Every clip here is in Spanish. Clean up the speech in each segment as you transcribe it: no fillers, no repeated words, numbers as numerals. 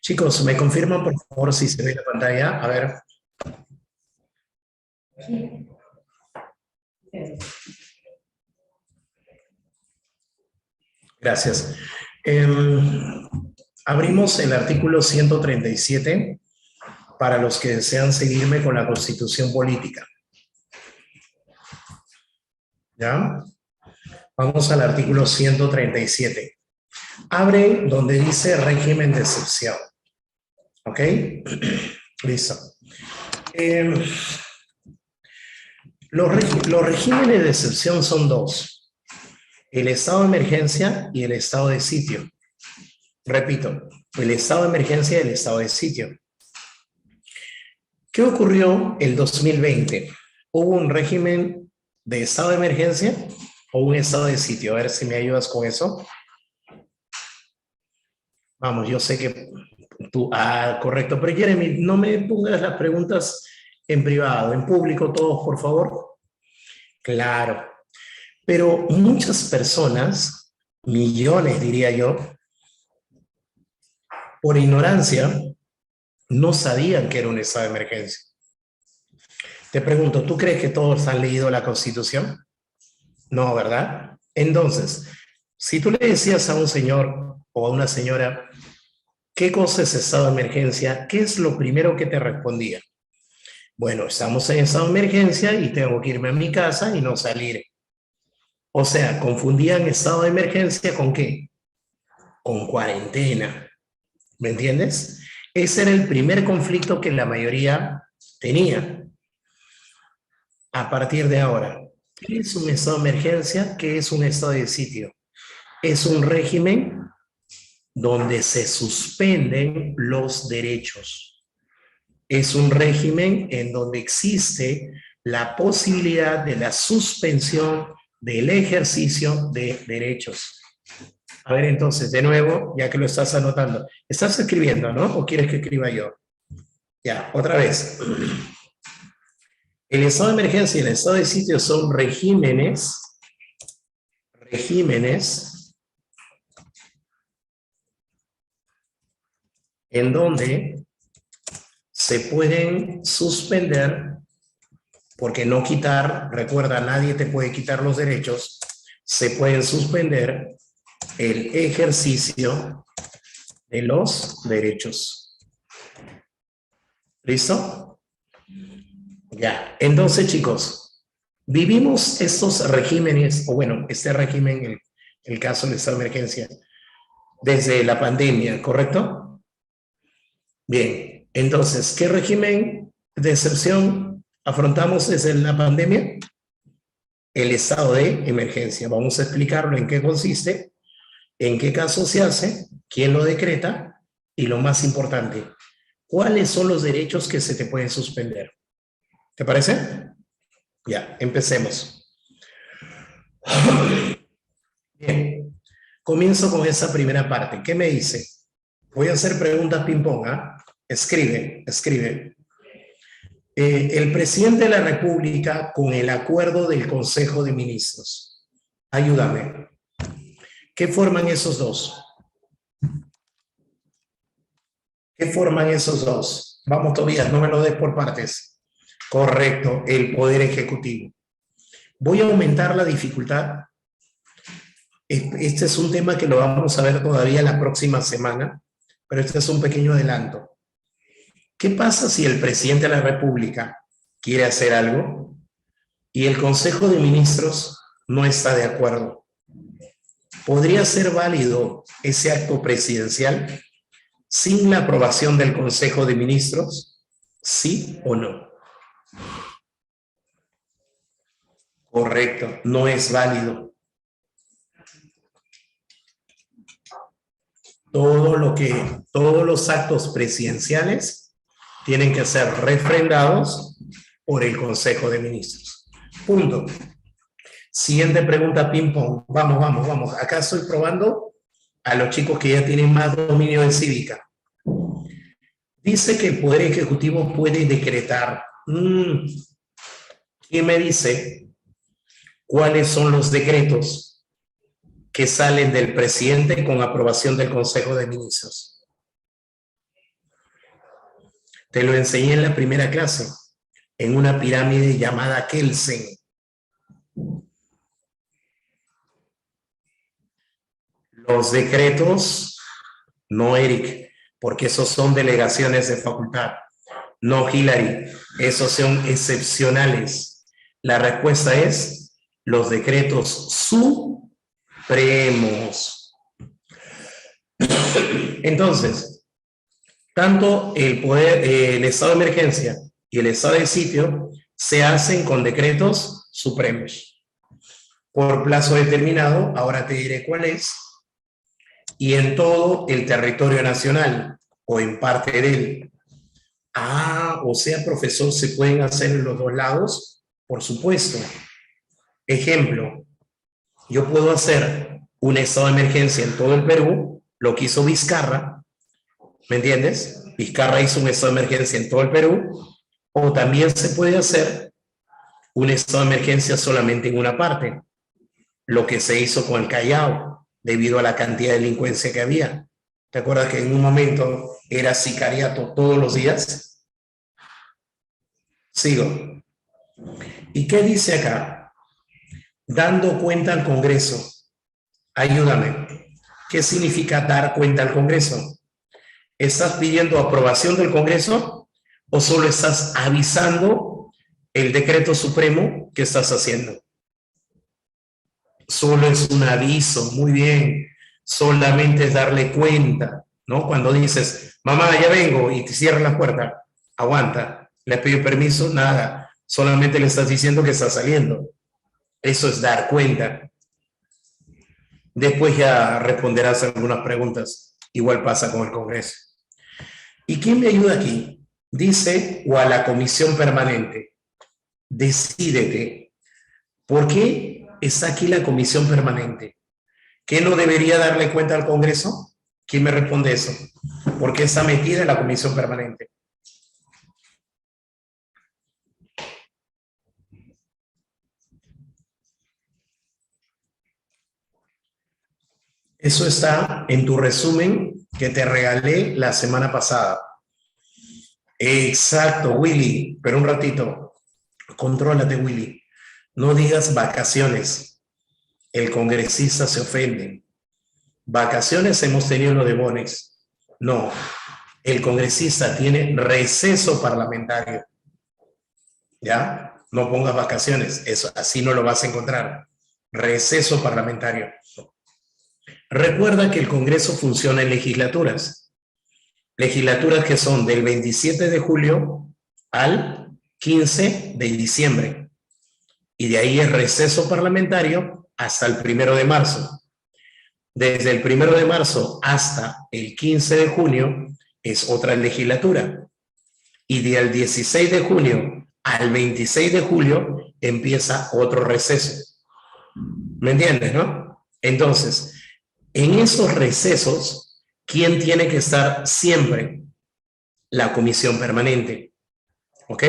Chicos, ¿me confirman por favor si se ve la pantalla? A ver. Gracias. Abrimos el artículo 137 para los que desean seguirme con la Constitución Política. ¿Ya? Vamos al artículo 137. Abre donde dice régimen de excepción. ¿Ok? Listo. Los regímenes de excepción son dos: el estado de emergencia y el estado de sitio. Repito, el estado de emergencia y el estado de sitio. ¿Qué ocurrió el 2020? ¿Hubo un régimen de estado de emergencia o un estado de sitio? A ver si me ayudas con eso. Vamos, yo sé que tú... correcto. Pero Jeremy, no me pongas las preguntas en privado, en público todos, por favor. Claro. Pero muchas personas, millones diría yo, por ignorancia, no sabían que era un estado de emergencia. Te pregunto, ¿tú crees que todos han leído la Constitución? No, ¿verdad? Entonces, si tú le decías a un señor o a una señora, ¿qué cosa es estado de emergencia? ¿Qué es lo primero que te respondía? Bueno, estamos en estado de emergencia y tengo que irme a mi casa y no salir. O sea, confundían estado de emergencia ¿con qué? Con cuarentena. ¿Me entiendes? Ese era el primer conflicto que la mayoría tenía. A partir de ahora, ¿qué es un estado de emergencia? ¿Qué es un estado de sitio? Es un régimen donde se suspenden los derechos. Es un régimen en donde existe la posibilidad de la suspensión del ejercicio de derechos. A ver, entonces, de nuevo, ya que lo estás anotando, ¿estás escribiendo, no? ¿O quieres que escriba yo? Ya, otra vez. El estado de emergencia y el estado de sitio son regímenes en donde se pueden suspender, porque no quitar, recuerda, nadie te puede quitar los derechos, se pueden suspender el ejercicio de los derechos. ¿Listo? Ya, entonces chicos, vivimos estos regímenes, o bueno, este régimen, el caso del estado de emergencia, desde la pandemia, ¿correcto? Bien, entonces, ¿qué régimen de excepción afrontamos desde la pandemia? El estado de emergencia. Vamos a explicarlo en qué consiste, en qué caso se hace, quién lo decreta y lo más importante, ¿cuáles son los derechos que se te pueden suspender? ¿Te parece? Ya, empecemos. Bien, comienzo con esa primera parte. ¿Qué me dice? Voy a hacer preguntas ping-pong, ¿ah? Escribe. El presidente de la República, con el acuerdo del Consejo de Ministros. Ayúdame. ¿Qué forman esos dos? ¿Qué forman esos dos? Vamos, Tobías, no me lo des por partes. Correcto, el Poder Ejecutivo. Voy a aumentar la dificultad. Este es un tema que lo vamos a ver todavía la próxima semana, pero este es un pequeño adelanto. ¿Qué pasa si el presidente de la República quiere hacer algo y el Consejo de Ministros no está de acuerdo? ¿Podría ser válido ese acto presidencial sin la aprobación del Consejo de Ministros? ¿Sí o no? Correcto, no es válido. Todos los actos presidenciales tienen que ser refrendados por el Consejo de Ministros. Punto. Siguiente pregunta, ping-pong. Vamos. Acá estoy probando a los chicos que ya tienen más dominio de cívica. Dice que el Poder Ejecutivo puede decretar. ¿Quién me dice cuáles son los decretos que salen del presidente con aprobación del Consejo de Ministros? Te lo enseñé en la primera clase, en una pirámide llamada Kelsen. Los decretos, no, Eric, porque esos son delegaciones de facultad. No, Hilary, esos son excepcionales. La respuesta es los decretos supremos. Entonces, tanto el poder, el estado de emergencia y el estado de sitio se hacen con decretos supremos. Por plazo determinado, ahora te diré cuál es, y en todo el territorio nacional o en parte de él. Ah, o sea, profesor, ¿se pueden hacer en los dos lados? Por supuesto. Ejemplo, yo puedo hacer un estado de emergencia en todo el Perú, lo que hizo Vizcarra, ¿me entiendes? Vizcarra hizo un estado de emergencia en todo el Perú, o también se puede hacer un estado de emergencia solamente en una parte, lo que se hizo con el Callao, debido a la cantidad de delincuencia que había. ¿Te acuerdas que en un momento era sicariato todos los días? Sigo. ¿Y qué dice acá? Dando cuenta al Congreso. Ayúdame. ¿Qué significa dar cuenta al Congreso? ¿Estás pidiendo aprobación del Congreso o solo estás avisando el decreto supremo que estás haciendo? Solo es un aviso, muy bien. Solamente es darle cuenta, ¿no? Cuando dices, mamá, ya vengo, y te cierran la puerta, aguanta, le pido permiso, nada. Solamente le estás diciendo que está saliendo. Eso es dar cuenta. Después ya responderás algunas preguntas. Igual pasa con el Congreso. ¿Y quién me ayuda aquí? Dice, o a la comisión permanente. Decídete. ¿Por qué está aquí la comisión permanente? ¿Qué no debería darle cuenta al Congreso? ¿Quién me responde eso? ¿Por qué está metida en la comisión permanente? Eso está en tu resumen que te regalé la semana pasada. Exacto, Willy, pero un ratito. Contrólate, Willy. No digas vacaciones. El congresista se ofende. Vacaciones hemos tenido lo de Bones. No, el congresista tiene receso parlamentario. ¿Ya? No pongas vacaciones, eso, así no lo vas a encontrar. Receso parlamentario. Recuerda que el Congreso funciona en legislaturas. Legislaturas que son del 27 de julio al 15 de diciembre. Y de ahí es receso parlamentario hasta el 1 de marzo. Desde el 1 de marzo hasta el 15 de junio es otra legislatura. Y del 16 de junio al 26 de julio empieza otro receso. ¿Me entiendes, no? Entonces, en esos recesos, ¿quién tiene que estar siempre? La comisión permanente. ¿Ok?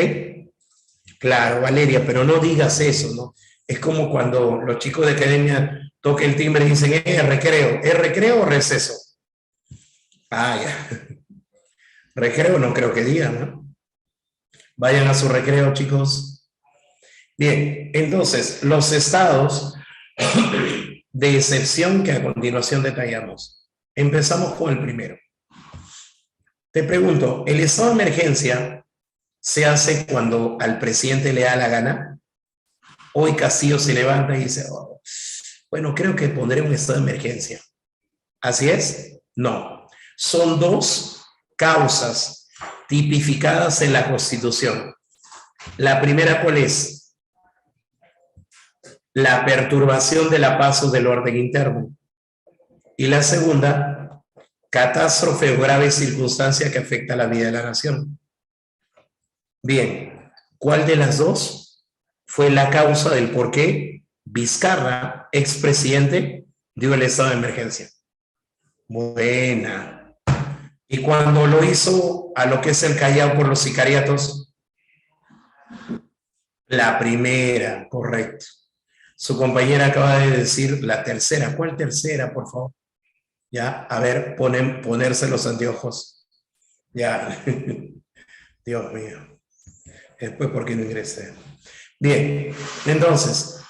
Claro, Valeria, pero no digas eso, ¿no? Es como cuando los chicos de academia tocan el timbre y dicen, recreo. ¿Es recreo o receso? Ah, ya. Recreo no creo que digan, ¿no? Vayan a su recreo, chicos. Bien, entonces, los estados de excepción que a continuación detallamos. Empezamos con el primero. Te pregunto, ¿el estado de emergencia se hace cuando al presidente le da la gana? Hoy Castillo se levanta y dice, oh, bueno, creo que pondré un estado de emergencia. ¿Así es? No. Son dos causas tipificadas en la Constitución. La primera, ¿cuál es? La perturbación de la paz o del orden interno. Y la segunda, catástrofe o grave circunstancia que afecta a la vida de la nación. Bien, ¿cuál de las dos fue la causa del por qué Vizcarra, expresidente, dio el estado de emergencia? Buena. Y cuando lo hizo a lo que es el Callao por los sicariatos, la primera, correcto. Su compañera acaba de decir la tercera. ¿Cuál tercera, por favor? Ya, a ver, ponerse los anteojos. Ya. Dios mío. Después, ¿por qué no ingresé? Bien, entonces,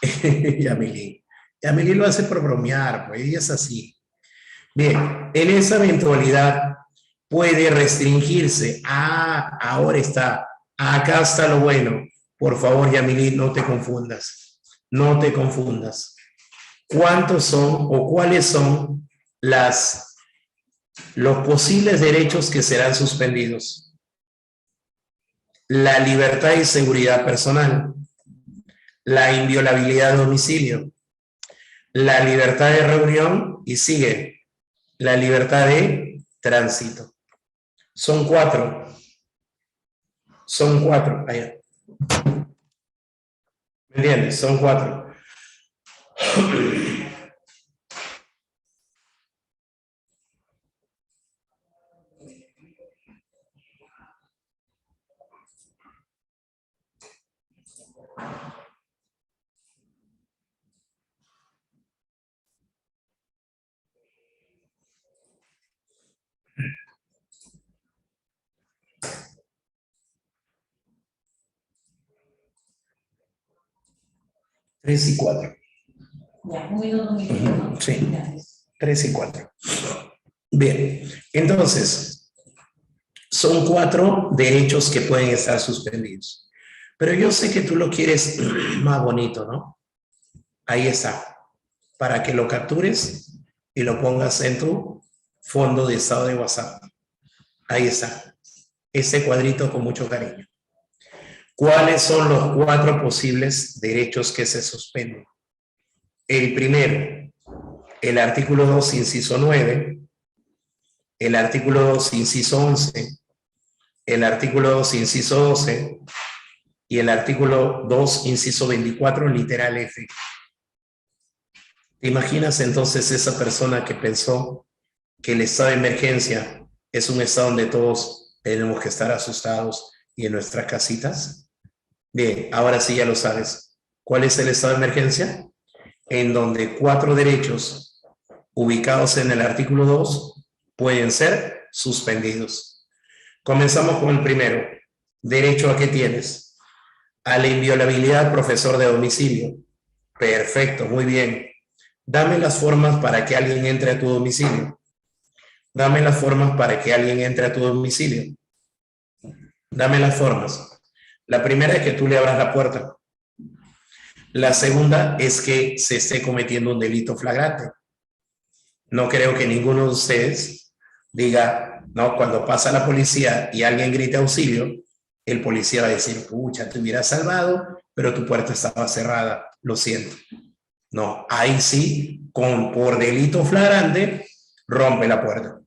Yamilí. Yamilí lo hace por bromear, pues ella es así. Bien, en esa eventualidad puede restringirse. Ah, ahora está. Acá está lo bueno. Por favor, Yamilí, no te confundas. No te confundas. ¿Cuántos son o cuáles son los posibles derechos que serán suspendidos? La libertad y seguridad personal, la inviolabilidad de domicilio, la libertad de reunión y sigue la libertad de tránsito. Son cuatro. Son cuatro. Allá. ¿Me entiendes? Son cuatro. 3 y 4. Ya, un minuto, ¿no? Sí, 3 y 4. Bien, entonces, son cuatro derechos que pueden estar suspendidos. Pero yo sé que tú lo quieres más bonito, ¿no? Ahí está. Para que lo captures y lo pongas en tu fondo de estado de WhatsApp. Ahí está. Ese cuadrito con mucho cariño. ¿Cuáles son los cuatro posibles derechos que se suspenden? El primero, el artículo 2, inciso 9, el artículo 2, inciso 11, el artículo 2, inciso 12 y el artículo 2, inciso 24, literal F. ¿Te imaginas entonces esa persona que pensó que el estado de emergencia es un estado donde todos tenemos que estar asustados y en nuestras casitas? Bien, ahora sí ya lo sabes. ¿Cuál es el estado de emergencia? En donde cuatro derechos ubicados en el artículo 2 pueden ser suspendidos. Comenzamos con el primero. ¿Derecho a qué tienes? A la inviolabilidad del profesor de domicilio. Perfecto, muy bien. Dame las formas para que alguien entre a tu domicilio. Dame las formas para que alguien entre a tu domicilio. Dame las formas. La primera es que tú le abras la puerta. La segunda es que se esté cometiendo un delito flagrante. No creo que ninguno de ustedes diga, no, cuando pasa la policía y alguien grita auxilio, el policía va a decir, pucha, te hubiera salvado, pero tu puerta estaba cerrada, lo siento. No, ahí sí, por delito flagrante, rompe la puerta.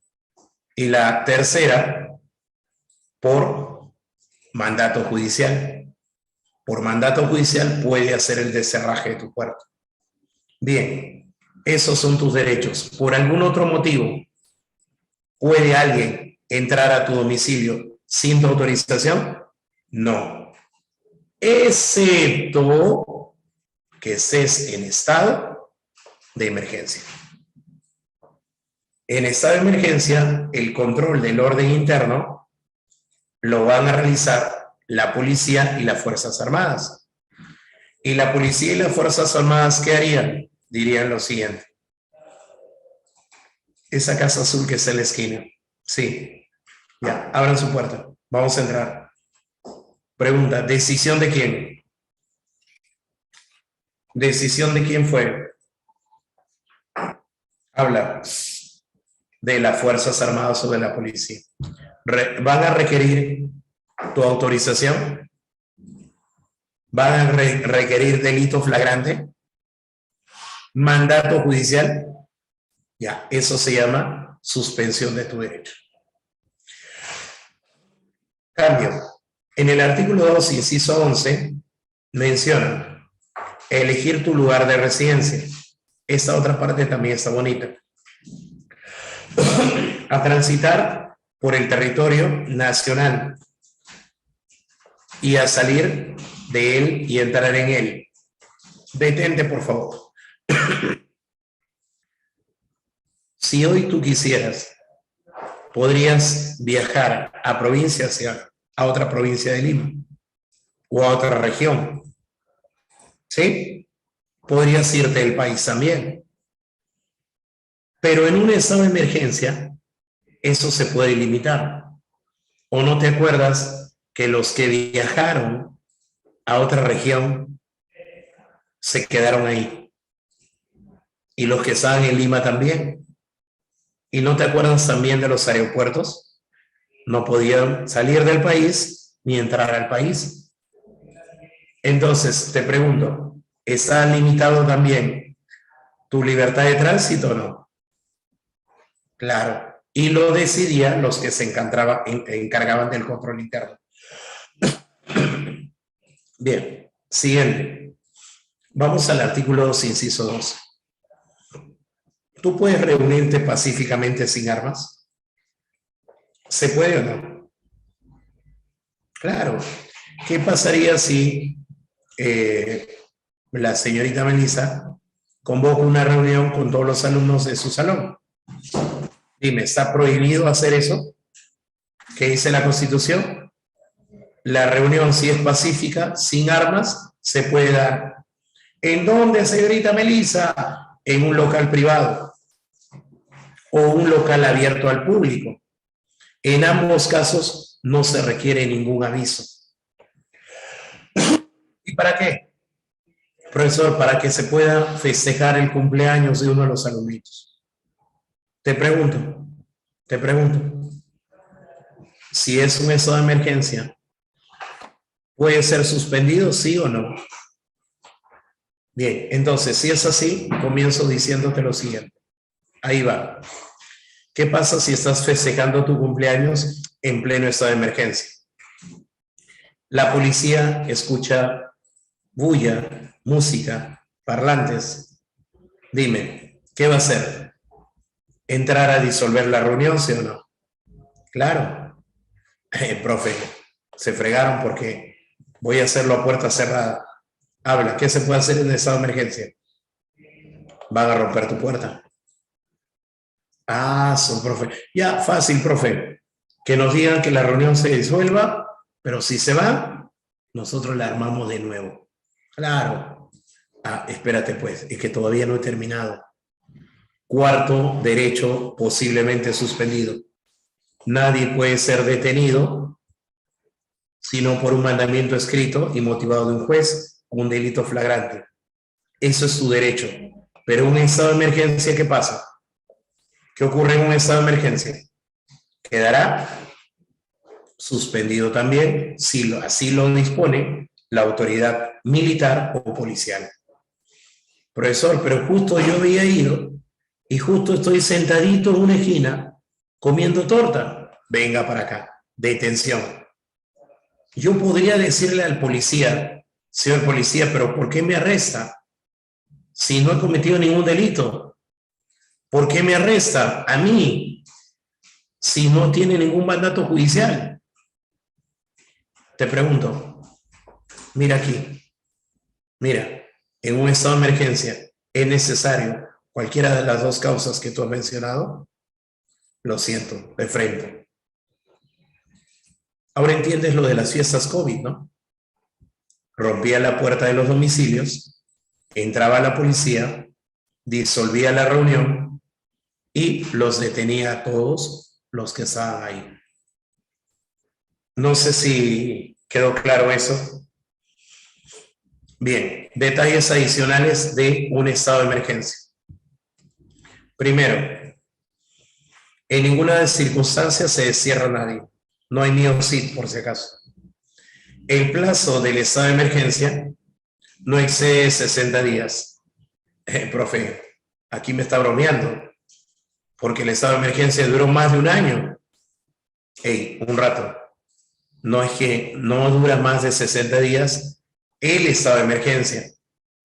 Y la tercera, por mandato judicial. Por mandato judicial puede hacer el descerraje de tu puerta. Bien, esos son tus derechos. Por algún otro motivo, ¿puede alguien entrar a tu domicilio sin tu autorización? No. Excepto que estés en estado de emergencia. En estado de emergencia, el control del orden interno lo van a realizar la policía y las Fuerzas Armadas. Y la policía y las Fuerzas Armadas, ¿qué harían? Dirían lo siguiente. Esa casa azul que está en la esquina. Sí. Ya, abran su puerta. Vamos a entrar. Pregunta, ¿decisión de quién? ¿Decisión de quién fue? Habla. De las Fuerzas Armadas o de la policía. ¿Van a requerir tu autorización? ¿Van a requerir delito flagrante? ¿Mandato judicial? Ya, eso se llama suspensión de tu derecho. Cambio. En el artículo 2, inciso 11, menciona elegir tu lugar de residencia. Esta otra parte también está bonita. A transitar por el territorio nacional y a salir de él y entrar en él. Detente, por favor. Si hoy tú quisieras, podrías viajar a provincias a otra provincia de Lima o a otra región. ¿Sí? Podrías irte del país también. Pero en un estado de emergencia, eso se puede limitar. ¿O no te acuerdas que los que viajaron a otra región se quedaron ahí? Y los que estaban en Lima también. ¿Y no te acuerdas también de los aeropuertos? No podían salir del país ni entrar al país. Entonces, te pregunto, ¿está limitado también tu libertad de tránsito o no? Claro. Y lo decidían los que se encargaban del control interno. Bien, siguiente. Vamos al artículo 2, inciso 2. ¿Tú puedes reunirte pacíficamente sin armas? ¿Se puede o no? Claro. ¿Qué pasaría si la señorita Melissa convoca una reunión con todos los alumnos de su salón? Dime, ¿está prohibido hacer eso? ¿Qué dice la Constitución? La reunión, si es pacífica, sin armas, se puede dar. ¿En dónde, señorita Melissa? En un local privado o un local abierto al público. En ambos casos no se requiere ningún aviso. ¿Y para qué? Profesor, para que se pueda festejar el cumpleaños de uno de los alumnitos. Te pregunto, si es un estado de emergencia, ¿puede ser suspendido, sí o no? Bien, entonces, si es así, comienzo diciéndote lo siguiente. Ahí va. ¿Qué pasa si estás festejando tu cumpleaños en pleno estado de emergencia? La policía escucha bulla, música, parlantes. Dime, ¿qué va a hacer? ¿Entrar a disolver la reunión, sí o no? Claro. Profe, se fregaron porque voy a hacerlo a puerta cerrada. Habla, ¿qué se puede hacer en estado de emergencia? Van a romper tu puerta. Ah, son profe. Ya, fácil, profe. Que nos digan que la reunión se disuelva, pero si se va, nosotros la armamos de nuevo. Claro. Ah, espérate pues, es que todavía no he terminado. Cuarto derecho posiblemente suspendido. Nadie puede ser detenido sino por un mandamiento escrito y motivado de un juez, un delito flagrante. Eso es tu derecho. Pero un estado de emergencia, ¿qué pasa? ¿Qué ocurre en un estado de emergencia? Quedará suspendido también, si así lo dispone la autoridad militar o policial. Profesor, pero justo yo había ido y justo estoy sentadito en una esquina comiendo torta. Venga para acá. Detención. Yo podría decirle al policía, señor policía, pero ¿por qué me arresta? Si no he cometido ningún delito. ¿Por qué me arresta a mí si no tiene ningún mandato judicial? Te pregunto, mira aquí, mira, en un estado de emergencia es necesario cualquiera de las dos causas que tú has mencionado. Lo siento, de frente. Ahora entiendes lo de las fiestas COVID, ¿no? Rompía la puerta de los domicilios, entraba la policía, disolvía la reunión y los detenía a todos los que estaban ahí. No sé si quedó claro eso. Bien, detalles adicionales de un estado de emergencia. Primero, en ninguna circunstancia se destierra a nadie. No hay ni OSIT, por si acaso. El plazo del estado de emergencia no excede 60 días. Profe, aquí me está bromeando, porque el estado de emergencia duró más de un año. Un rato. No es que no dura más de 60 días el estado de emergencia.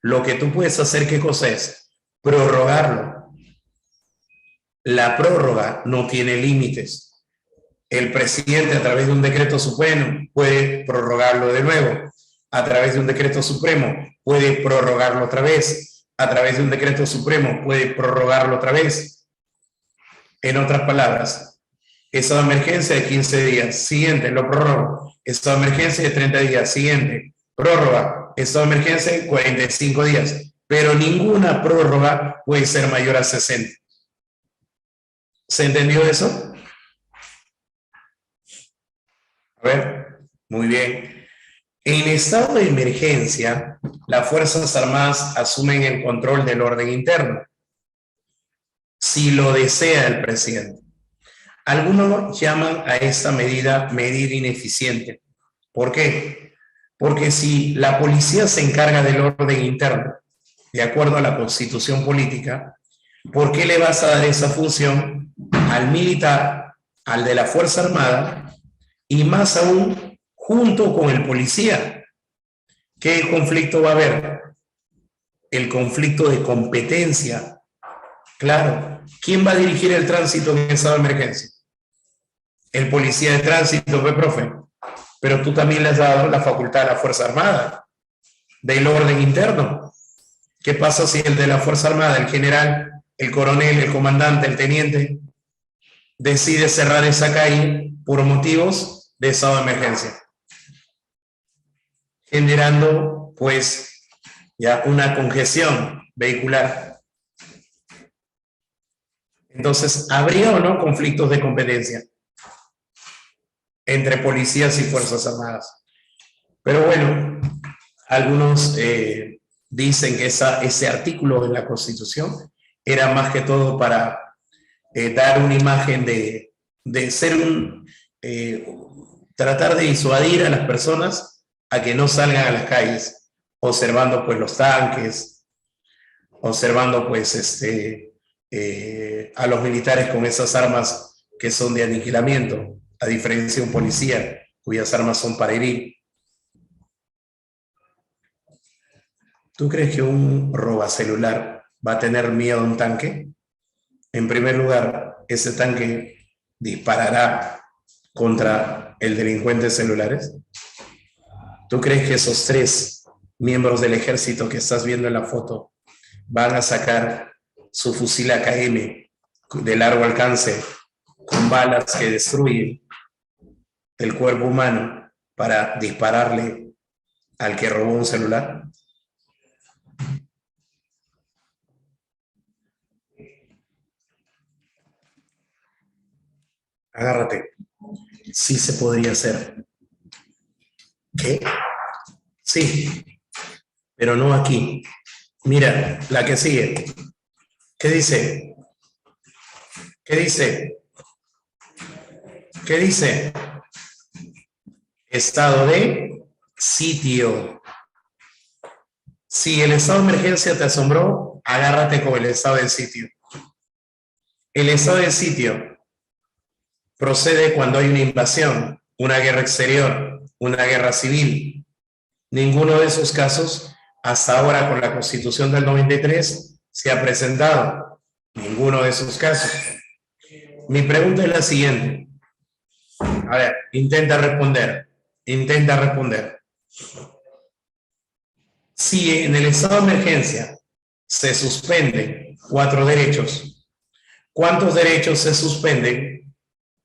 Lo que tú puedes hacer, ¿qué cosa es? Prorrogarlo. La prórroga no tiene límites. El presidente, a través de un decreto supremo, puede prorrogarlo de nuevo. A través de un decreto supremo, puede prorrogarlo otra vez. A través de un decreto supremo, puede prorrogarlo otra vez. En otras palabras, estado de emergencia de 15 días. Siguiente, lo prorrogo. estado de emergencia de 30 días. Siguiente, prórroga, estado de emergencia de 45 días. Pero ninguna prórroga puede ser mayor a 60. ¿Se entendió eso? A ver, muy bien. En estado de emergencia, las Fuerzas Armadas asumen el control del orden interno, si lo desea el presidente. Algunos llaman a esta medida ineficiente. ¿Por qué? Porque si la policía se encarga del orden interno, de acuerdo a la Constitución política, ¿por qué le vas a dar esa función al militar, al de la Fuerza Armada, y más aún junto con el policía? ¿Qué conflicto va a haber? El conflicto de competencia. Claro, ¿quién va a dirigir el tránsito en estado de emergencia? El policía de tránsito, profe. Pero tú también le has dado la facultad a la Fuerza Armada del orden interno. ¿Qué pasa si el de la Fuerza Armada, el general, el coronel, el comandante, el teniente, decide cerrar esa calle por motivos de estado de emergencia? Generando, pues, ya una congestión vehicular. Entonces, ¿habría o no conflictos de competencia entre policías y Fuerzas Armadas? Pero bueno, algunos dicen que ese artículo de la Constitución era más que todo para dar una imagen de ser tratar de disuadir a las personas a que no salgan a las calles, observando pues los tanques, observando pues a los militares con esas armas que son de aniquilamiento, a diferencia de un policía cuyas armas son para herir. ¿Tú crees que un robacelular va a tener miedo a un tanque? En primer lugar, ese tanque disparará contra el delincuente celulares. ¿Tú crees que esos 3 miembros del ejército que estás viendo en la foto van a sacar su fusil AKM de largo alcance con balas que destruyen el cuerpo humano para dispararle al que robó un celular? Agárrate. Sí se podría hacer. ¿Qué? Sí, pero no aquí. Mira, la que sigue. ¿Qué dice? ¿Qué dice? ¿Qué dice? Estado de sitio. Si el estado de emergencia te asombró, agárrate con el estado de sitio. El estado de sitio procede cuando hay una invasión, una guerra exterior, una guerra civil. Ninguno de esos casos, hasta ahora con la Constitución del 93, se ha presentado. Ninguno de esos casos. Mi pregunta es la siguiente. A ver, intenta responder. Intenta responder. Si en el estado de emergencia se suspenden 4 derechos, ¿cuántos derechos se suspenden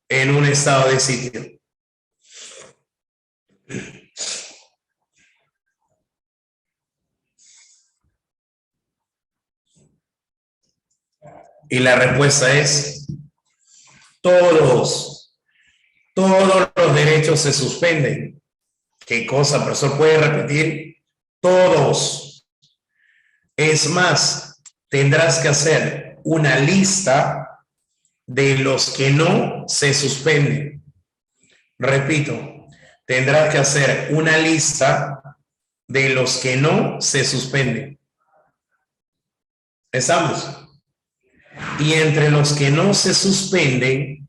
en un estado de sitio? Y la respuesta es todos. Todos los derechos se suspenden. ¿Qué cosa, profesor? ¿Puede repetir? Todos. Es más, tendrás que hacer una lista de los que no se suspenden. Repito, tendrás que hacer una lista de los que no se suspenden. ¿Estamos? Y entre los que no se suspenden,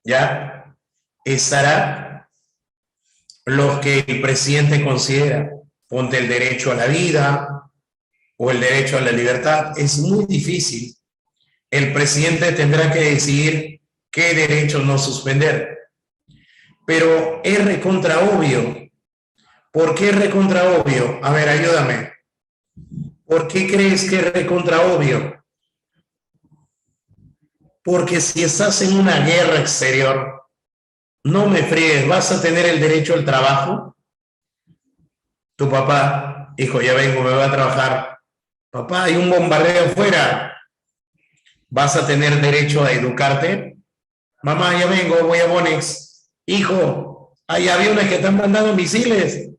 ya estará los que el presidente considera. Ponte el derecho a la vida o el derecho a la libertad. Es muy difícil. El presidente tendrá que decidir qué derecho no suspender. Pero es recontra obvio. ¿Por qué es recontra obvio? A ver, ayúdame. ¿Por qué crees que es recontra obvio? Porque si estás en una guerra exterior, no me fríes, ¿vas a tener el derecho al trabajo? Tu papá, hijo, ya vengo, me voy a trabajar. Papá, hay un bombardeo afuera. ¿Vas a tener derecho a educarte? Mamá, ya vengo, voy a Bonex. Hijo, hay aviones que están mandando misiles.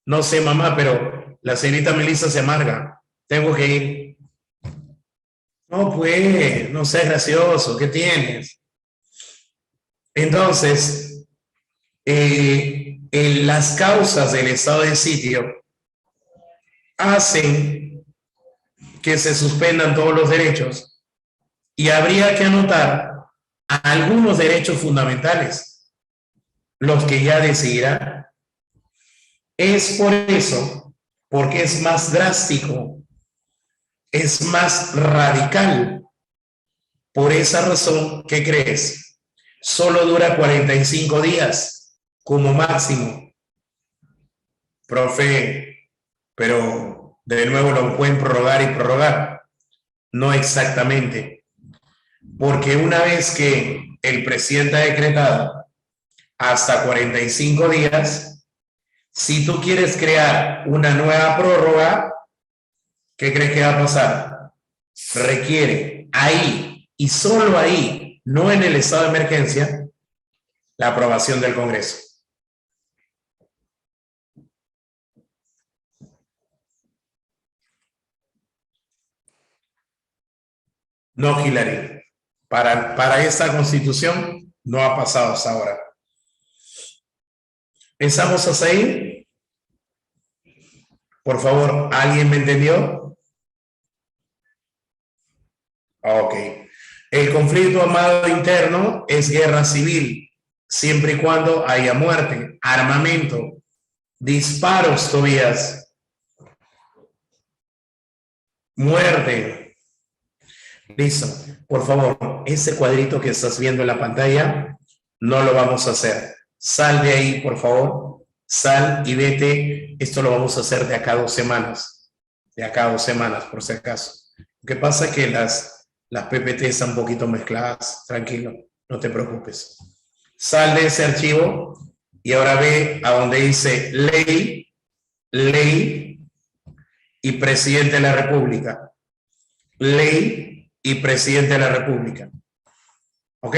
No sé, mamá, pero la señorita Melissa se amarga. Tengo que ir. No, pues, no seas gracioso. ¿Qué tienes? Entonces, las causas del estado de sitio hacen que se suspendan todos los derechos y habría que anotar algunos derechos fundamentales, los que ya decidirá. Es por eso, porque es más drástico, es más radical. Por esa razón, ¿qué crees? Solo dura 45 días como máximo. Profe, pero de nuevo lo pueden prorrogar y prorrogar. No exactamente. Porque una vez que el presidente ha decretado hasta 45 días, si tú quieres crear una nueva prórroga, ¿qué crees que va a pasar? Requiere ahí y solo ahí, no en el estado de emergencia, la aprobación del Congreso. No, Hillary. Para esta Constitución no ha pasado hasta ahora. ¿Pensamos hasta ahí? Por favor, ¿alguien me entendió? Ok. El conflicto armado interno es guerra civil, siempre y cuando haya muerte, armamento, disparos, Tobías, muerte. Listo. Por favor, ese cuadrito que estás viendo en la pantalla, no lo vamos a hacer. Sal de ahí, por favor. Sal y vete. Esto lo vamos a hacer de acá a 2 semanas. De acá a 2 semanas, por si acaso. Lo que pasa es que las PPT están un poquito mezcladas. Tranquilo, no te preocupes. Sal de ese archivo y ahora ve a donde dice ley, ley y presidente de la República. Ley y presidente de la República. ¿Ok?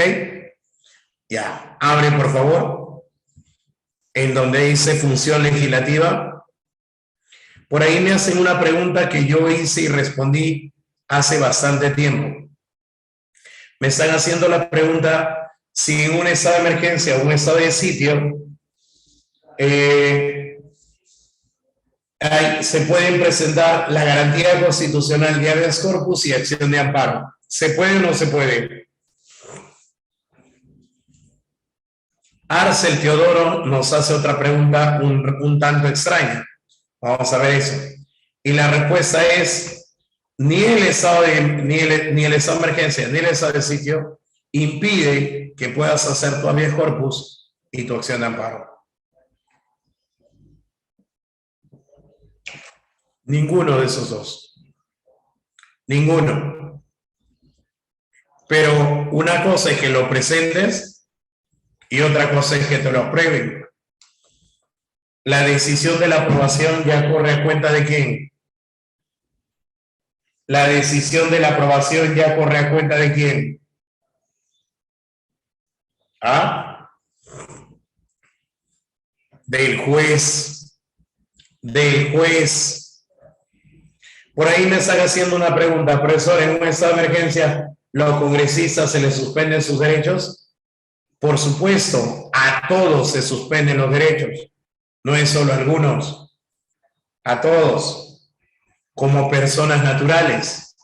Ya. Abre, por favor. En donde dice función legislativa. Por ahí me hacen una pregunta que yo hice y respondí hace bastante tiempo. Me están haciendo la pregunta si en un estado de emergencia o un estado de sitio se pueden presentar la garantía constitucional de habeas corpus y acción de amparo. ¿Se puede o no se puede? Arcel Teodoro nos hace otra pregunta un tanto extraña. Vamos a ver eso. Y la respuesta es, ni el estado de emergencia, ni el estado de sitio impide que puedas hacer tu habeas corpus y tu acción de amparo. Ninguno de esos dos. Ninguno. Pero una cosa es que lo presentes y otra cosa es que te lo aprueben. La decisión de la aprobación ya corre a cuenta de quién. La decisión de la aprobación ya corre a cuenta de quién. ¿Ah? Del juez. Del juez. Por ahí me están haciendo una pregunta, profesor, en un estado de emergencia, ¿los congresistas se les suspenden sus derechos? Por supuesto, a todos se suspenden los derechos, no es solo a algunos, a todos, como personas naturales,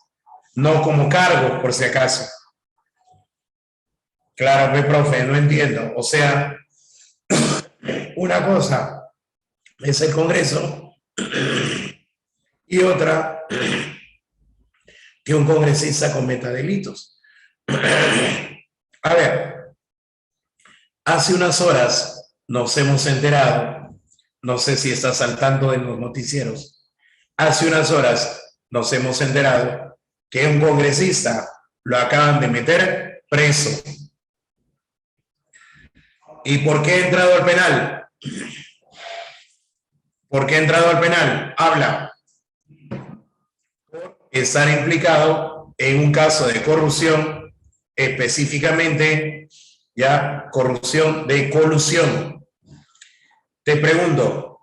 no como cargos, por si acaso. Claro, profe, no entiendo. O sea, una cosa es el Congreso y otra que un congresista cometa delitos. A ver, hace unas horas nos hemos enterado, no sé si estás al tanto de los noticieros, hace unas horas nos hemos enterado que un congresista lo acaban de meter preso. ¿Y por qué he entrado al penal? ¿Por qué he entrado al penal? Habla. Por estar implicado en un caso de corrupción, específicamente, ya, corrupción de colusión. Te pregunto,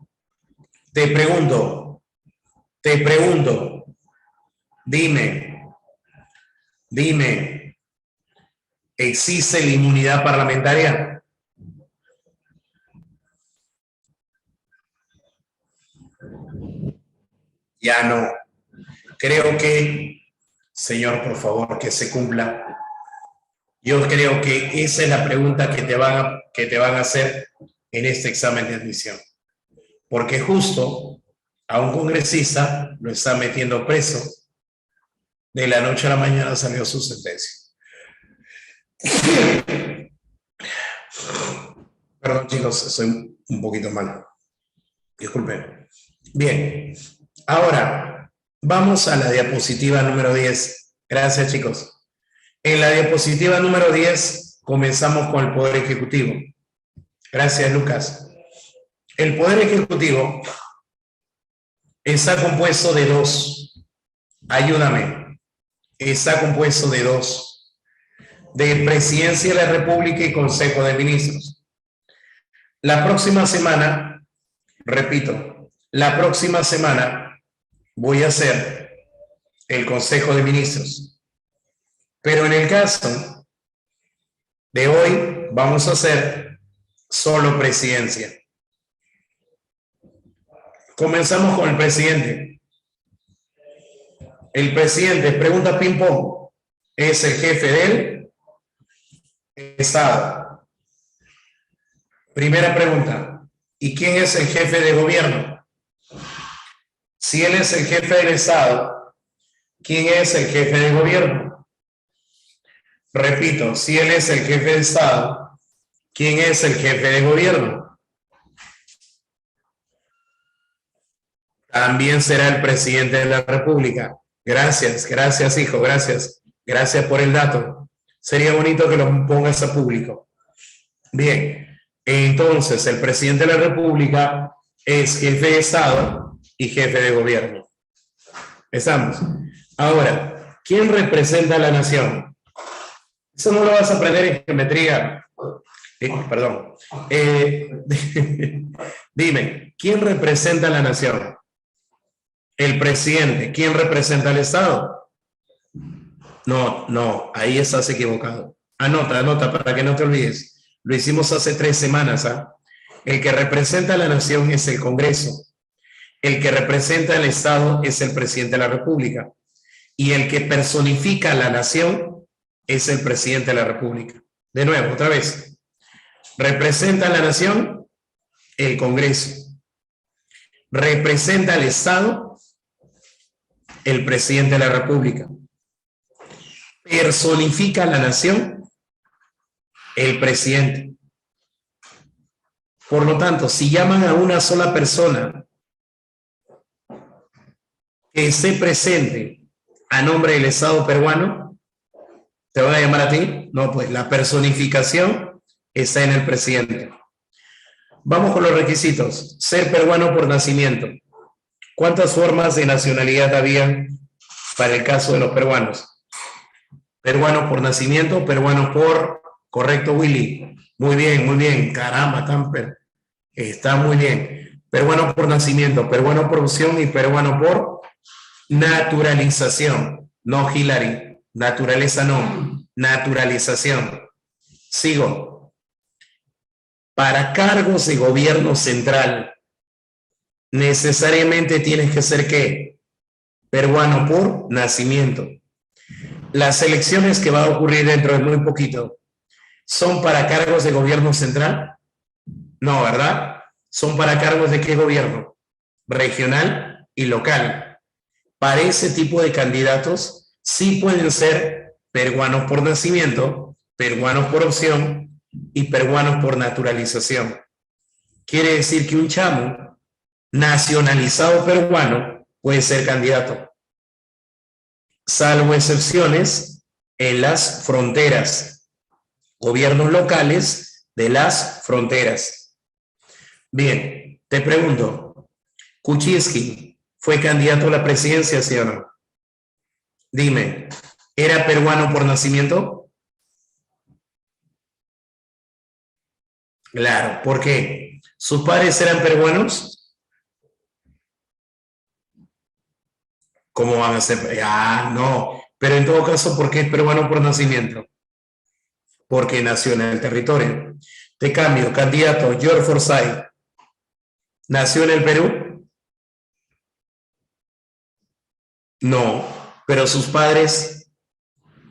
dime, ¿existe la inmunidad parlamentaria? Ya no. Creo que, señor, por favor, que se cumpla. Yo creo que esa es la pregunta que te van a hacer en este examen de admisión. Porque justo a un congresista lo está metiendo preso. De la noche a la mañana salió su sentencia. Perdón, chicos, estoy un poquito mal. Disculpen. Bien, ahora vamos a la diapositiva número 10. Gracias, chicos. En la diapositiva número 10 comenzamos con el Poder Ejecutivo. Gracias, Lucas. El Poder Ejecutivo está compuesto de dos. Ayúdame. Está compuesto de dos. De Presidencia de la República y Consejo de Ministros. La próxima semana, repito, la próxima semana voy a hacer el Consejo de Ministros. Pero en el caso de hoy vamos a hacer solo presidencia. Comenzamos con el presidente. El presidente, pregunta ping-pong, es el jefe del Estado. Primera pregunta, ¿y quién es el jefe de gobierno? Si él es el jefe del Estado, ¿quién es el jefe de gobierno? Repito, si él es el jefe de Estado, ¿quién es el jefe de gobierno? También será el presidente de la República. Gracias, gracias, hijo, gracias. Gracias por el dato. Sería bonito que lo pongas a público. Bien, entonces el presidente de la República es jefe de Estado y jefe de gobierno. ¿Estamos? Ahora, ¿quién representa a la nación? Eso no lo vas a aprender en geometría. Perdón. Dime, ¿quién representa a la nación? El presidente. ¿Quién representa al Estado? No, ahí estás equivocado. Anota para que no te olvides. Lo hicimos hace 3 semanas. El que representa a la nación es el Congreso. El que representa al Estado es el presidente de la República. Y el que personifica a la nación es el presidente de la República. De nuevo, otra vez. Representa a la nación el Congreso. Representa al Estado el presidente de la República. Personifica a la nación el presidente. Por lo tanto, si llaman a una sola persona que esté presente a nombre del Estado peruano, ¿te van a llamar a ti? No, pues la personificación está en el presidente. Vamos con los requisitos. Ser peruano por nacimiento. ¿Cuántas formas de nacionalidad había para el caso de los peruanos? Peruano por nacimiento, peruano por... Correcto, Willy. Muy bien. Caramba, Tamper. Está muy bien. Peruano por nacimiento, peruano por opción y peruano por naturalización. No, Hillary. Naturaleza no. Naturalización. Sigo. Para cargos de gobierno central, necesariamente tienes que ser ¿qué? Peruano por nacimiento. Las elecciones que va a ocurrir dentro de muy poquito, ¿son para cargos de gobierno central? No, ¿verdad? ¿Son para cargos de qué gobierno? Regional y local. Para ese tipo de candidatos, sí pueden ser peruanos por nacimiento, peruanos por opción y peruanos por naturalización. Quiere decir que un chamo nacionalizado peruano puede ser candidato, salvo excepciones en las fronteras. gobiernos locales de las fronteras. Bien, te pregunto, ¿Kuczynski fue candidato a la presidencia, sí o no? Dime, ¿era peruano por nacimiento? Claro, ¿por qué? ¿Sus padres eran peruanos? ¿Cómo van a ser? Ah, no. Pero en todo caso, ¿por qué es peruano por nacimiento? Porque nació en el territorio. Te cambio, candidato George Forsyth, ¿nació en el Perú? No, pero sus padres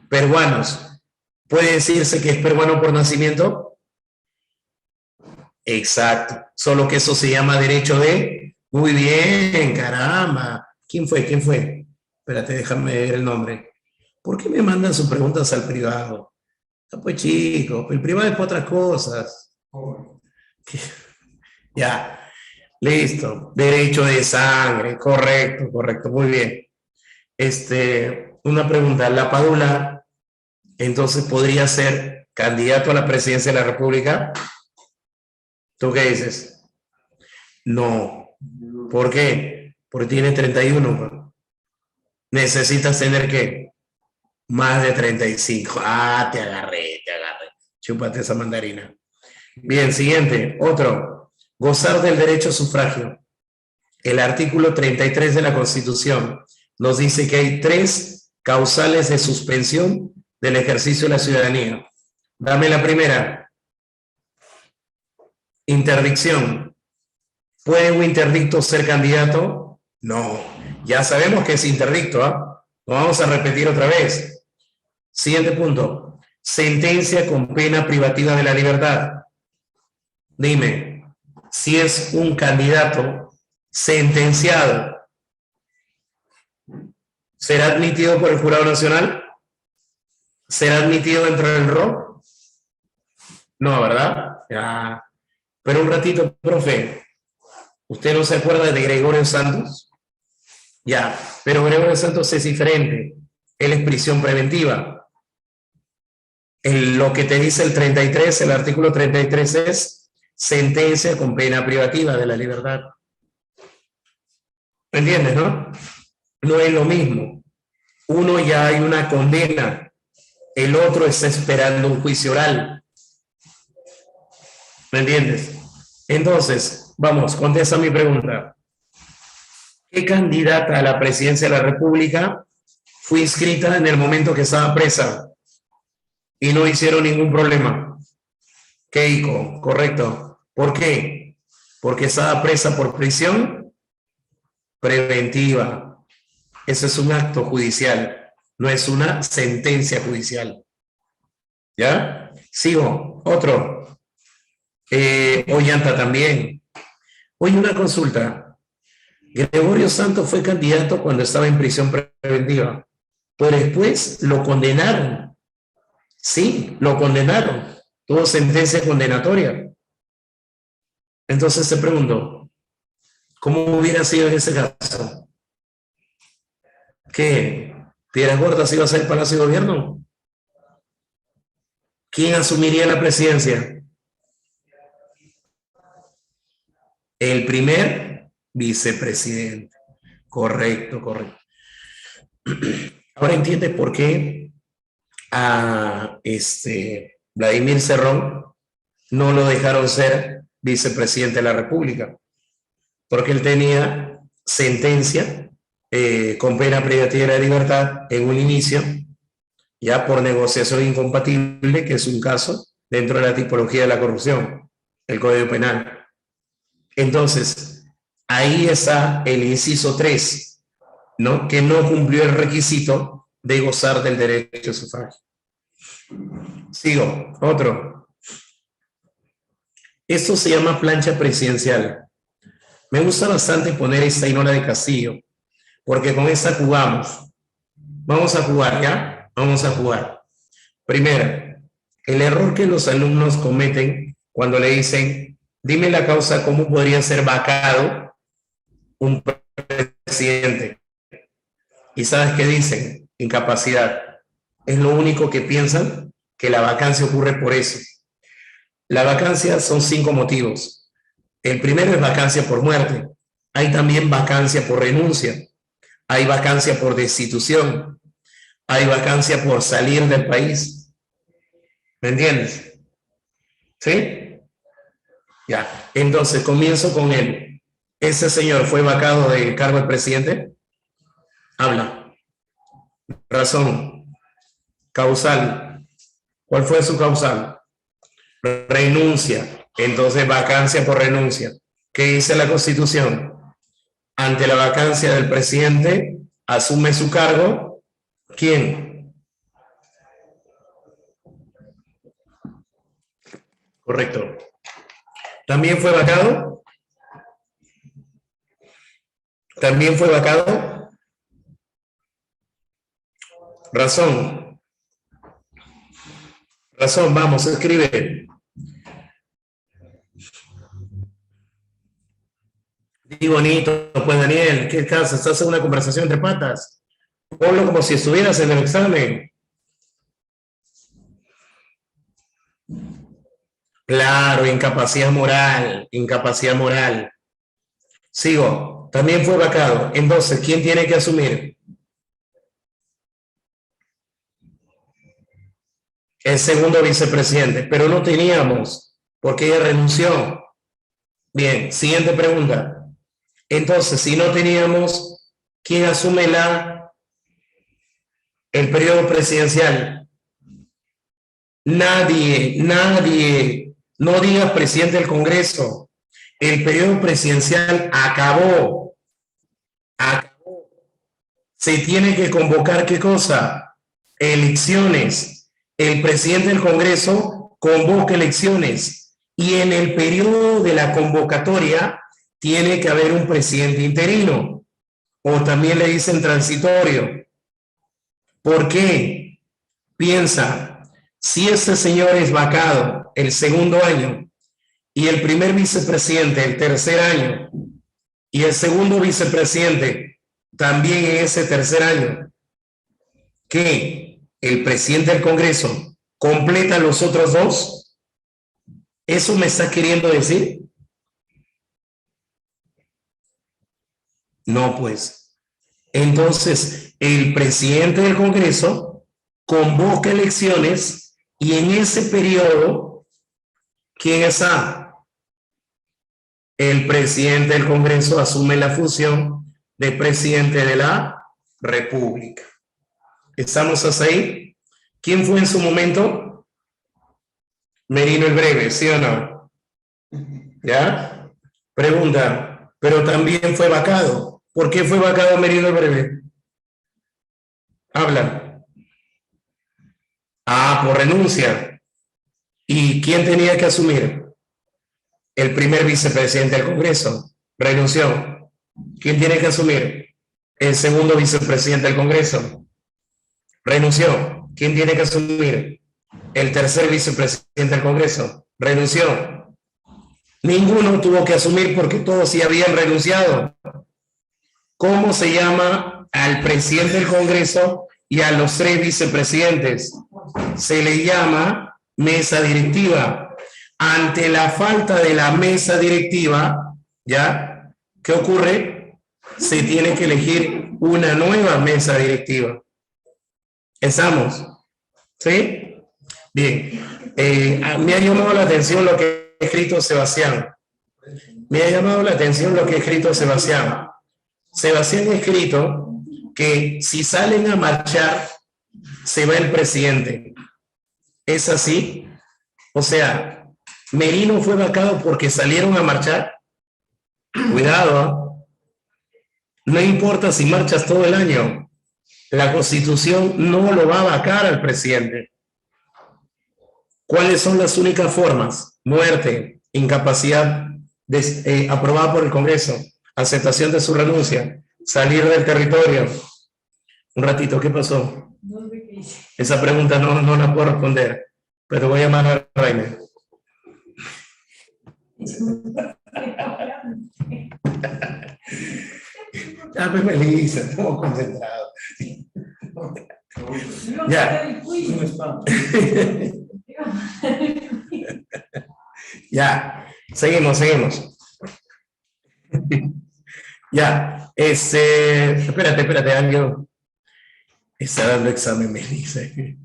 peruanos. ¿Puede decirse que es peruano por nacimiento? Exacto, solo que eso se llama derecho de... Muy bien, caramba. ¿Quién fue? ¿Quién fue? Espérate, déjame ver el nombre. ¿Por qué me mandan sus preguntas al privado? Ah, pues chico, el privado es para otras cosas. Ya, listo. Derecho de sangre, correcto, correcto, muy bien. Una pregunta, ¿la Padula entonces podría ser candidato a la presidencia de la República? ¿Tú qué dices? No. ¿Por qué? Porque tiene 31. Necesitas tener, ¿qué? Más de 35. Ah, te agarré, te agarré. Chúpate esa mandarina. Bien, siguiente. Otro. Gozar del derecho a sufragio. El artículo 33 de la Constitución nos dice que hay 3 causales de suspensión del ejercicio de la ciudadanía. Dame la primera. Interdicción. ¿Puede un interdicto ser candidato? No. Ya sabemos que es interdicto, ¿ah? Lo vamos a repetir otra vez. Siguiente punto. Sentencia con pena privativa de la libertad. Dime, si es un candidato sentenciado, ¿será admitido por el Jurado Nacional? ¿Será admitido dentro del RO? No, ¿verdad? Ya. Pero un ratito, profe, ¿usted no se acuerda de Gregorio Santos? Ya, pero Gregorio Santos es diferente. Él es prisión preventiva. Lo que te dice el 33, el artículo 33 es sentencia con pena privativa de la libertad. ¿Me entiendes, no? No es lo mismo. Uno ya hay una condena, el otro está esperando un juicio oral. ¿Me entiendes? Entonces, vamos, contesta mi pregunta. ¿Qué candidata a la presidencia de la República fue inscrita en el momento que estaba presa y no hicieron ningún problema? Keiko, correcto. ¿Por qué? Porque estaba presa por prisión preventiva. Eso es un acto judicial, no es una sentencia judicial. ¿Ya? Sigo. Otro. Ollanta también. Oye, una consulta. Gregorio Santos fue candidato cuando estaba en prisión preventiva, pero después lo condenaron. Sí, lo condenaron. Tuvo sentencia condenatoria. Entonces se preguntó, ¿cómo hubiera sido en ese caso? ¿Qué? ¿Piedras Gordas iba a ser Palacio de Gobierno? ¿Quién asumiría la presidencia? El primer vicepresidente. Correcto, correcto. Ahora entiendes por qué a Vladimir Cerrón no lo dejaron ser vicepresidente de la República, porque él tenía sentencia con pena privativa de la libertad en un inicio, ya por negociación incompatible, que es un caso dentro de la tipología de la corrupción, el Código Penal. Entonces, ahí está el inciso 3, ¿no? Que no cumplió el requisito de gozar del derecho a sufragio. Sigo, otro. Esto se llama plancha presidencial. Me gusta bastante poner esta Ainhoa de Castillo, porque con esta jugamos. Vamos a jugar, ¿ya? Vamos a jugar. Primero, el error que los alumnos cometen cuando le dicen, dime la causa, ¿cómo podría ser vacado un presidente? ¿Y sabes qué dicen? Incapacidad. Es lo único que piensan, que la vacancia ocurre por eso. La vacancia son 5 motivos. El primero es vacancia por muerte. Hay también vacancia por renuncia. Hay vacancia por destitución. Hay vacancia por salir del país. ¿Me entiendes? ¿Sí? Ya. Entonces comienzo con él. ¿Ese señor fue vacado del cargo de presidente? Habla. Razón. Causal. ¿Cuál fue su causal? Renuncia. Entonces, vacancia por renuncia. ¿Qué dice la Constitución? Ante la vacancia del presidente, asume su cargo. ¿Quién? Correcto. ¿También fue vacado? ¿También fue vacado? Razón. Razón, vamos, escribe. Di bonito, pues Daniel, ¿qué pasa? Estás en una conversación entre patas. Ponlo como si estuvieras en el examen. Claro, incapacidad moral, incapacidad moral. Sigo, también fue vacado. Entonces, ¿quién tiene que asumir? El segundo vicepresidente, pero no teníamos, porque ella renunció. Bien, siguiente pregunta. Entonces, si no teníamos, ¿quién asume el periodo presidencial? Nadie. No digas presidente del Congreso. El periodo presidencial acabó. Se tiene que convocar, ¿qué cosa? Elecciones. El presidente del Congreso convoca elecciones y en el periodo de la convocatoria tiene que haber un presidente interino, o también le dicen transitorio. ¿Por qué? Piensa, si este señor es vacado el segundo año y el primer vicepresidente el tercer año y el segundo vicepresidente también en ese tercer año, ¿qué? El presidente del Congreso completa los otros dos. ¿Eso me está queriendo decir? No, pues. Entonces, el presidente del Congreso convoca elecciones y en ese periodo, ¿quién está? El presidente del Congreso asume la función de presidente de la República. ¿Estamos hasta ahí? ¿Quién fue en su momento? Merino el Breve, ¿sí o no? ¿Ya? Pregunta, pero también fue vacado. ¿Por qué fue vacado Merino el Breve? Habla. Ah, por renuncia. ¿Y quién tenía que asumir? El primer vicepresidente del Congreso. Renunció. ¿Quién tiene que asumir? El segundo vicepresidente del Congreso. Renunció. ¿Quién tiene que asumir? El tercer vicepresidente del Congreso. Renunció. Ninguno tuvo que asumir porque todos ya habían renunciado. ¿Cómo se llama al presidente del Congreso y a los 3 vicepresidentes? Se le llama mesa directiva. Ante la falta de la mesa directiva, ¿ya? ¿Qué ocurre? Se tiene que elegir una nueva mesa directiva. ¿Estamos? ¿Sí? Bien. Me ha llamado la atención lo que ha escrito Sebastián. Me ha llamado la atención lo que ha escrito Sebastián. Sebastián ha escrito que si salen a marchar, se va el presidente. ¿Es así? O sea, Merino fue vacado porque salieron a marchar. Cuidado, no importa si marchas todo el año, la Constitución no lo va a vacar al presidente. ¿Cuáles son las únicas formas? Muerte, incapacidad aprobada por el Congreso, aceptación de su renuncia, salir del territorio. Un ratito, ¿qué pasó? Esa pregunta no la puedo responder, pero voy a llamar a Rainer. Ya, pues Melissa, estamos concentrados. Ya. Ya, seguimos. Ya, espérate, alguien está dando examen, me dice.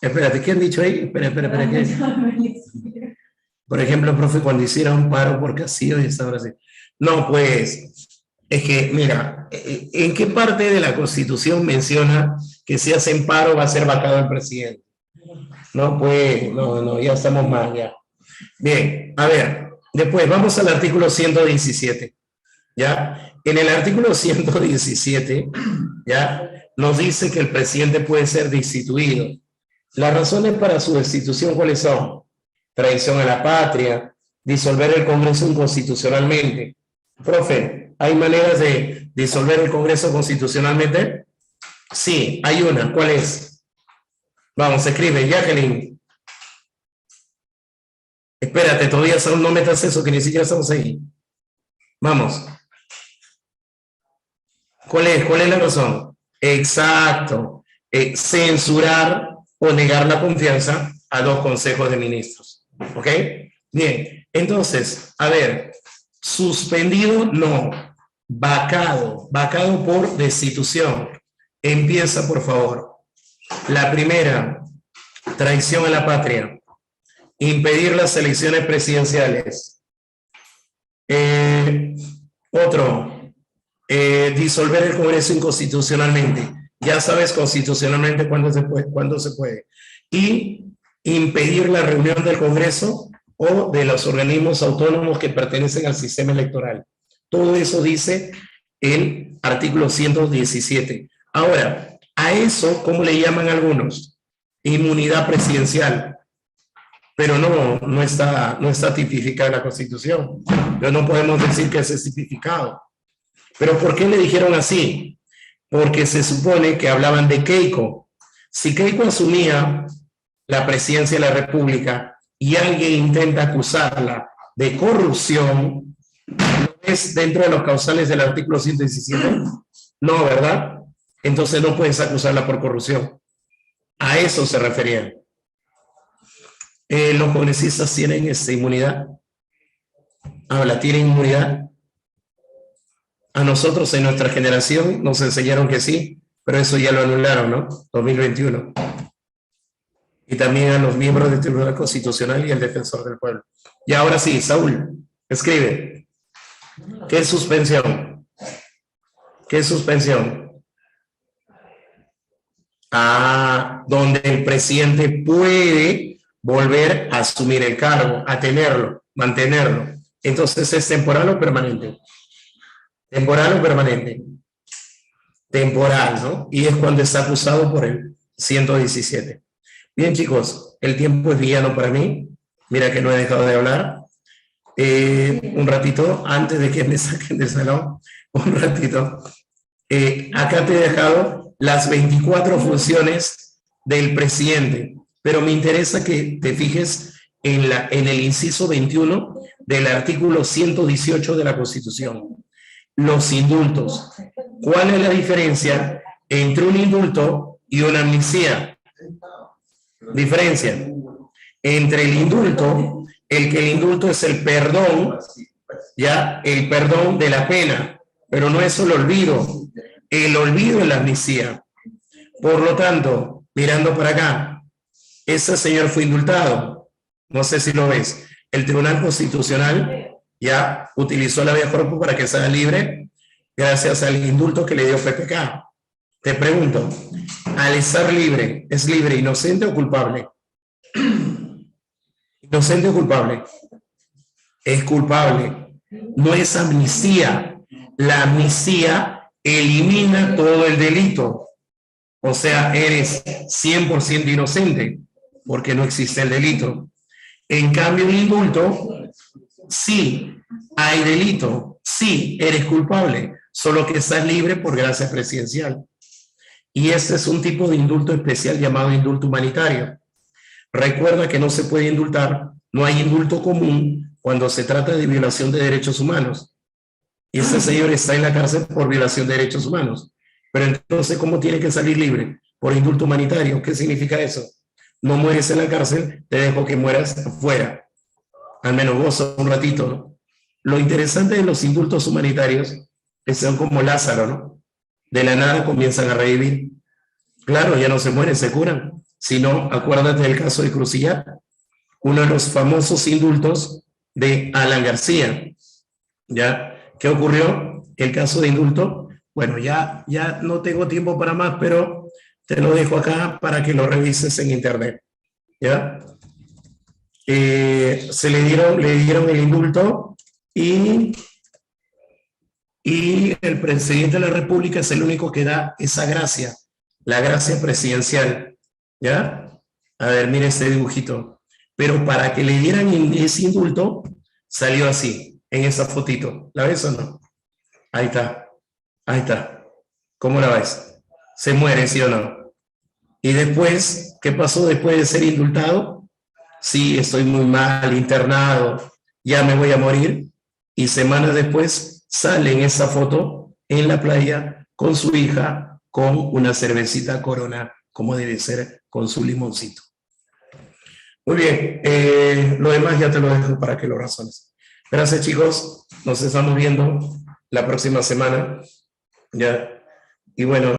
Espérate, ¿qué han dicho ahí? Espera, ¿qué? Por ejemplo, profe, cuando hicieron paro por Castillo y esta hora sí. No, pues, es que, mira, ¿en qué parte de la Constitución menciona que si hacen paro va a ser vacado el presidente? No, pues, no, ya estamos mal, ya. Bien, a ver, después vamos al artículo 117, ¿ya? En el artículo 117, ¿ya? Nos dice que el presidente puede ser destituido. Las razones para su destitución, ¿cuáles son? Traición a la patria, disolver el Congreso inconstitucionalmente. Profe, ¿hay maneras de disolver el Congreso constitucionalmente? Sí, hay una. ¿Cuál es? Vamos, escribe, Jacqueline. Espérate, todavía no metas eso, que ni siquiera estamos ahí. Vamos. ¿Cuál es la razón? Exacto. Censurar o negar la confianza a los consejos de ministros. ¿Ok? Bien. Entonces, a ver, suspendido, no. Vacado por destitución. Empieza, por favor. La primera, traición a la patria. Impedir las elecciones presidenciales. Otro, disolver el Congreso inconstitucionalmente. Ya sabes constitucionalmente cuándo se puede. Y impedir la reunión del Congreso o de los organismos autónomos que pertenecen al sistema electoral. Todo eso dice el artículo 117. Ahora, a eso, ¿cómo le llaman algunos? Inmunidad presidencial. Pero no está tipificada en la Constitución. Pero no podemos decir que es tipificado. ¿Pero por qué le dijeron así? Porque se supone que hablaban de Keiko. Si Keiko asumía la presidencia de la República y alguien intenta acusarla de corrupción, ¿lo es dentro de los causales del artículo 117? No, ¿verdad? Entonces no puedes acusarla por corrupción. A eso se referían. Los congresistas tienen inmunidad. ¿Tienen inmunidad? A nosotros en nuestra generación nos enseñaron que sí, pero eso ya lo anularon, ¿no? 2021. Y también a los miembros del Tribunal Constitucional y el Defensor del Pueblo. Y ahora sí, Saúl, escribe. ¿Qué es suspensión? ¿Qué es suspensión? Donde el presidente puede volver a asumir el cargo, a tenerlo, mantenerlo. Entonces, ¿es temporal o permanente? Temporal o permanente. Temporal, ¿no? Y es cuando está acusado por el 117. Bien, chicos, el tiempo es villano para mí. Mira que no he dejado de hablar. Un ratito, antes de que me saquen del salón, un ratito. Acá te he dejado las 24 funciones del presidente, pero me interesa que te fijes en el inciso 21 del artículo 118 de la Constitución. Los indultos. ¿Cuál es la diferencia entre un indulto y una amnistía? Diferencia. Entre el indulto, el indulto es el perdón, ya, el perdón de la pena, pero no es el olvido. El olvido es la amnistía. Por lo tanto, mirando para acá, ese señor fue indultado. No sé si lo ves. El Tribunal Constitucional ya utilizó la vía corpus para que sea libre gracias al indulto que le dio PPK. Te pregunto, al estar libre, ¿es libre inocente o culpable? ¿Inocente o culpable? Es culpable. No es amnistía. La amnistía elimina todo el delito. O sea, eres 100% inocente porque no existe el delito. En cambio, el indulto, sí, hay delito, sí, eres culpable, solo que estás libre por gracia presidencial. Y este es un tipo de indulto especial llamado indulto humanitario. Recuerda que no se puede indultar, no hay indulto común cuando se trata de violación de derechos humanos. Y este señor está en la cárcel por violación de derechos humanos. Pero entonces, ¿cómo tiene que salir libre? por indulto humanitario. ¿Qué significa eso? No mueres en la cárcel, te dejo que mueras afuera. Al menos goza un ratito, ¿no? Lo interesante de los indultos humanitarios es que son como Lázaro, ¿no? De la nada comienzan a revivir. Claro, ya no se mueren, se curan. Si no, acuérdate del caso de Crucillá, uno de los famosos indultos de Alan García. ¿Ya? ¿Qué ocurrió? El caso de indulto, bueno, ya no tengo tiempo para más, pero te lo dejo acá para que lo revises en internet. ¿Ya? Le dieron el indulto y el presidente de la República es el único que da esa gracia, la gracia presidencial. ¿Ya? A ver, mire este dibujito. Pero para que le dieran ese indulto, salió así, en esa fotito. ¿La ves o no? Ahí está, ahí está. ¿Cómo la ves? Se muere, ¿sí o no? Y después, ¿qué pasó después de ser indultado? Sí, estoy muy mal, internado, ya me voy a morir. Y semanas después sale en esa foto en la playa con su hija, con una cervecita Corona, como debe ser, con su limoncito. Muy bien, lo demás ya te lo dejo para que lo razones. Gracias, chicos. Nos estamos viendo la próxima semana. Ya. Y bueno.